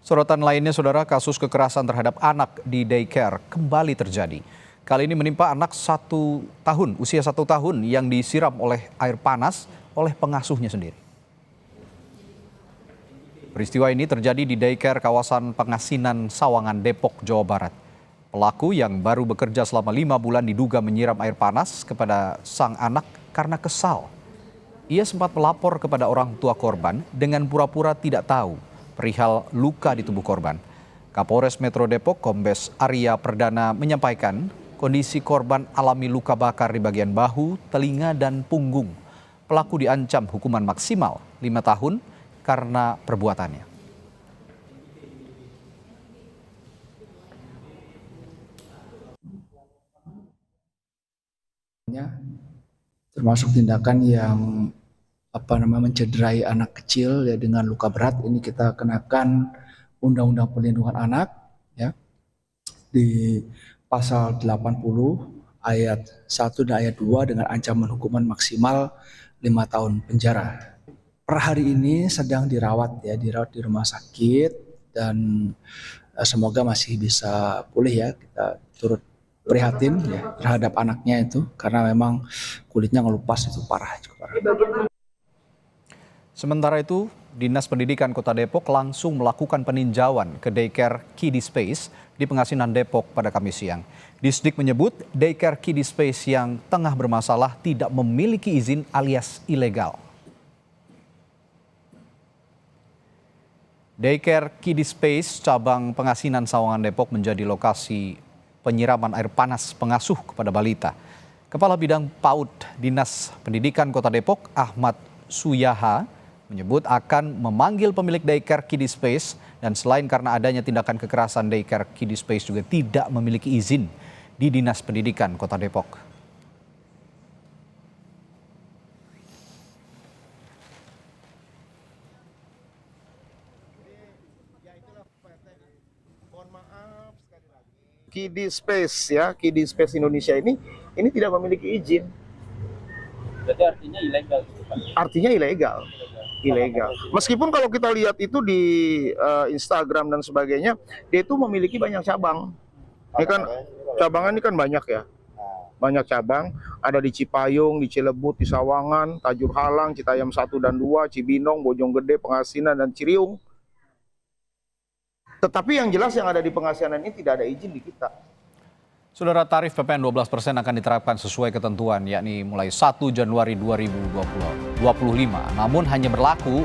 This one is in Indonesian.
Sorotan lainnya, saudara, kasus kekerasan terhadap anak di daycare kembali terjadi. Kali ini menimpa anak usia 1 tahun yang disiram oleh air panas oleh pengasuhnya sendiri. Peristiwa ini terjadi di daycare kawasan Pengasinan, Sawangan, Depok, Jawa Barat. Pelaku yang baru bekerja selama 5 bulan diduga menyiram air panas kepada sang anak karena kesal. Ia sempat melapor kepada orang tua korban dengan pura-pura tidak tahu perihal luka di tubuh korban. Kapolres Metro Depok, Kombes Arya Perdana, menyampaikan kondisi korban alami luka bakar di bagian bahu, telinga, dan punggung. Pelaku diancam hukuman maksimal 5 tahun karena perbuatannya. Termasuk tindakan yang mencederai anak kecil ya dengan luka berat. Ini kita kenakan Undang-Undang Perlindungan Anak ya, di pasal 80 ayat 1 dan ayat 2 dengan ancaman hukuman maksimal 5 tahun penjara. Per hari ini sedang dirawat di rumah sakit dan semoga masih bisa pulih ya. Kita turut prihatin ya terhadap anaknya itu karena memang kulitnya ngelupas, itu parah, cukup parah. Sementara itu, Dinas Pendidikan Kota Depok langsung melakukan peninjauan ke daycare Kiddie Space di Pengasinan Depok pada Kamis siang. Disdik menyebut daycare Kiddie Space yang tengah bermasalah tidak memiliki izin alias ilegal. Daycare Kiddie Space cabang Pengasinan, Sawangan, Depok menjadi lokasi penyiraman air panas pengasuh kepada balita. Kepala Bidang PAUD Dinas Pendidikan Kota Depok, Ahmad Suyaha, menyebut akan memanggil pemilik daycare Kiddie Space, dan selain karena adanya tindakan kekerasan, daycare Kiddie Space juga tidak memiliki izin di Dinas Pendidikan Kota Depok. Kiddie Space ya, Kiddie Space Indonesia ini tidak memiliki izin. Berarti artinya ilegal? Artinya ilegal. Meskipun kalau kita lihat itu di Instagram dan sebagainya, dia itu memiliki banyak cabang. Ini kan cabangan ini kan banyak ya. Banyak cabang, ada di Cipayung, di Cilebut, di Sawangan, Tajur Halang, Citayam 1 dan 2, Cibinong, Bojonggede, Pengasinan, dan Ciriung. Tetapi yang jelas yang ada di Pengasinan ini tidak ada izin di kita. Saudara, tarif PPN 12% akan diterapkan sesuai ketentuan, yakni mulai 1 Januari 2025. Namun hanya berlaku